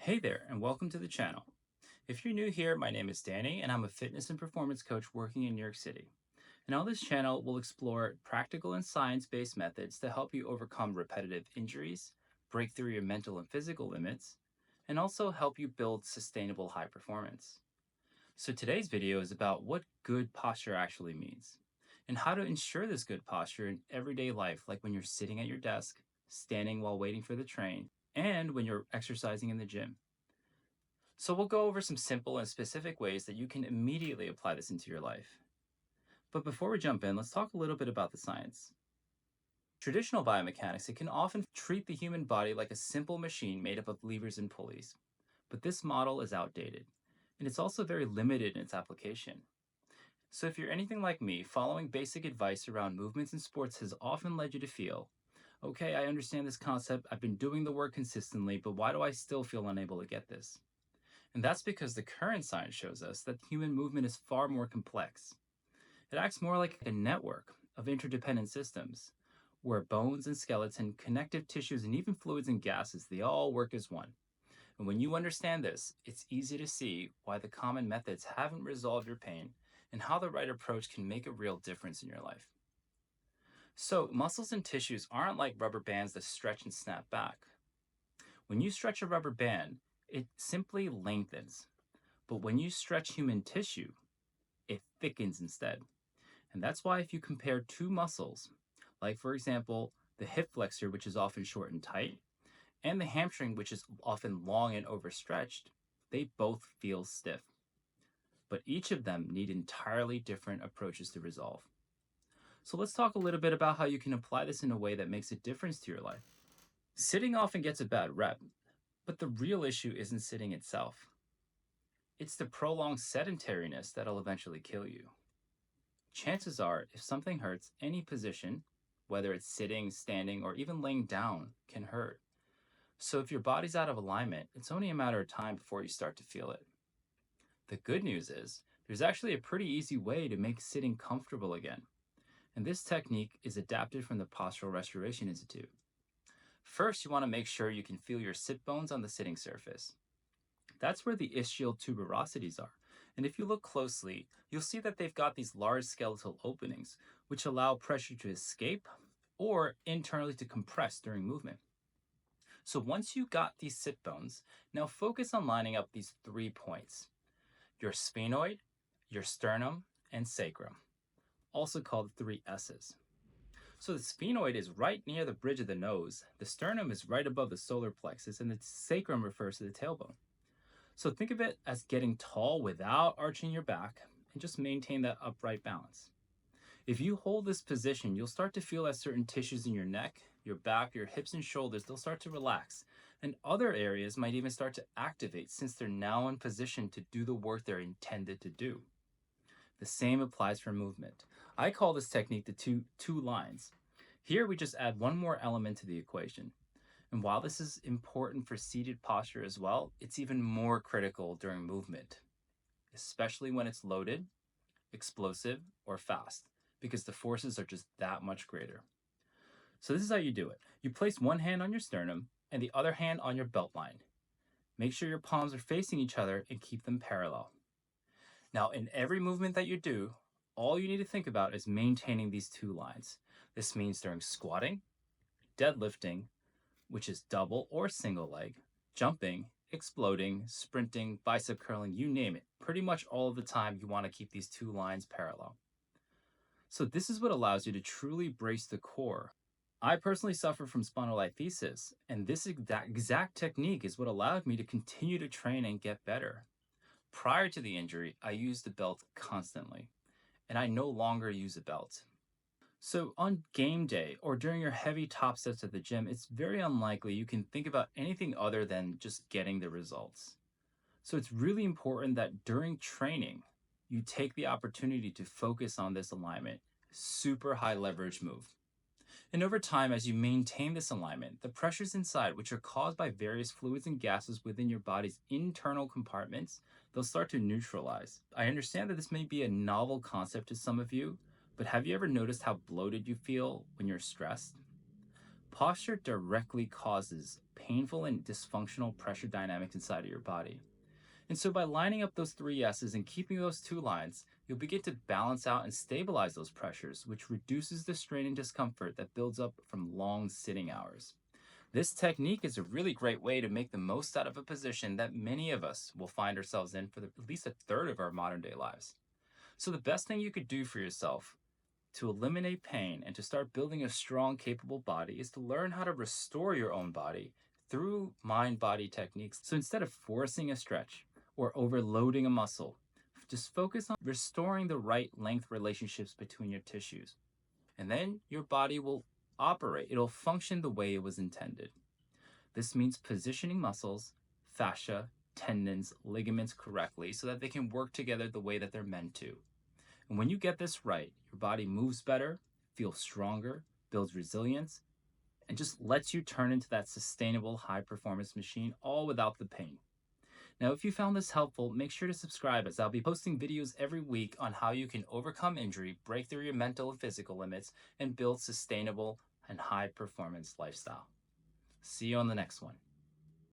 Hey there, and welcome to the channel. If you're new here, my name is Danny, and I'm a fitness and performance coach working in New York City. And on this channel, we'll explore practical and science based methods to help you overcome repetitive injuries, break through your mental and physical limits, and also help you build sustainable high performance. So today's video is about what good posture actually means, and how to ensure this good posture in everyday life, like when you're sitting at your desk, standing while waiting for the train, and when you're exercising in the gym. So we'll go over some simple and specific ways that you can immediately apply this into your life. But before we jump in, let's talk a little bit about the science. Traditional biomechanics, it can often treat the human body like a simple machine made up of levers and pulleys. But this model is outdated, and it's also very limited in its application. So if you're anything like me, following basic advice around movements in sports has often led you to feel, okay, I understand this concept, I've been doing the work consistently, but why do I still feel unable to get this? And that's because the current science shows us that human movement is far more complex. It acts more like a network of interdependent systems, where bones and skeleton, connective tissues, and even fluids and gases, they all work as one. And when you understand this, it's easy to see why the common methods haven't resolved your pain and how the right approach can make a real difference in your life. So, muscles and tissues aren't like rubber bands that stretch and snap back. When you stretch a rubber band, it simply lengthens. But when you stretch human tissue, it thickens instead. And that's why if you compare two muscles, like for example, the hip flexor, which is often short and tight, and the hamstring, which is often long and overstretched, they both feel stiff. But each of them need entirely different approaches to resolve. So let's talk a little bit about how you can apply this in a way that makes a difference to your life. Sitting often gets a bad rep, but the real issue isn't sitting itself. It's the prolonged sedentariness that'll eventually kill you. Chances are, if something hurts, any position, whether it's sitting, standing, or even laying down, can hurt. So if your body's out of alignment, it's only a matter of time before you start to feel it. The good news is, there's actually a pretty easy way to make sitting comfortable again. And this technique is adapted from the Postural Restoration Institute. First, you want to make sure you can feel your sit bones on the sitting surface. That's where the ischial tuberosities are. And if you look closely, you'll see that they've got these large skeletal openings, which allow pressure to escape or internally to compress during movement. So once you got these sit bones, now focus on lining up these 3 points: your sphenoid, your sternum, and sacrum, also called the 3 S's. So the sphenoid is right near the bridge of the nose, the sternum is right above the solar plexus, and the sacrum refers to the tailbone. So think of it as getting tall without arching your back and just maintain that upright balance. If you hold this position, you'll start to feel that certain tissues in your neck, your back, your hips and shoulders, they'll start to relax. And other areas might even start to activate since they're now in position to do the work they're intended to do. The same applies for movement. I call this technique the two lines. Here we just add one more element to the equation. And while this is important for seated posture as well, it's even more critical during movement, especially when it's loaded, explosive, or fast, because the forces are just that much greater. So this is how you do it. You place one hand on your sternum and the other hand on your belt line. Make sure your palms are facing each other and keep them parallel. Now, in every movement that you do, all you need to think about is maintaining these two lines. This means during squatting, deadlifting, which is double or single leg, jumping, exploding, sprinting, bicep curling, you name it. Pretty much all of the time, you want to keep these two lines parallel. So this is what allows you to truly brace the core. I personally suffer from spondylolisthesis, and this exact technique is what allowed me to continue to train and get better. Prior to the injury, I used the belt constantly, and I no longer use a belt. So on game day or during your heavy top sets at the gym, it's very unlikely you can think about anything other than just getting the results. So it's really important that during training, you take the opportunity to focus on this alignment. Super high leverage move. And over time, as you maintain this alignment, the pressures inside, which are caused by various fluids and gases within your body's internal compartments, they'll start to neutralize. I understand that this may be a novel concept to some of you, but have you ever noticed how bloated you feel when you're stressed? Posture directly causes painful and dysfunctional pressure dynamics inside of your body. And so, by lining up those three S's and keeping those two lines, you'll begin to balance out and stabilize those pressures, which reduces the strain and discomfort that builds up from long sitting hours. This technique is a really great way to make the most out of a position that many of us will find ourselves in for at least a third of our modern day lives. So, the best thing you could do for yourself to eliminate pain and to start building a strong, capable body is to learn how to restore your own body through mind body techniques. So instead of forcing a stretch or overloading a muscle, just focus on restoring the right length relationships between your tissues. And then your body will operate, it'll function the way it was intended. This means positioning muscles, fascia, tendons, ligaments correctly so that they can work together the way that they're meant to. And when you get this right, your body moves better, feels stronger, builds resilience, and just lets you turn into that sustainable high performance machine all without the pain. Now, if you found this helpful, make sure to subscribe as I'll be posting videos every week on how you can overcome injury, break through your mental and physical limits, and build sustainable and high performance lifestyle. See you on the next one.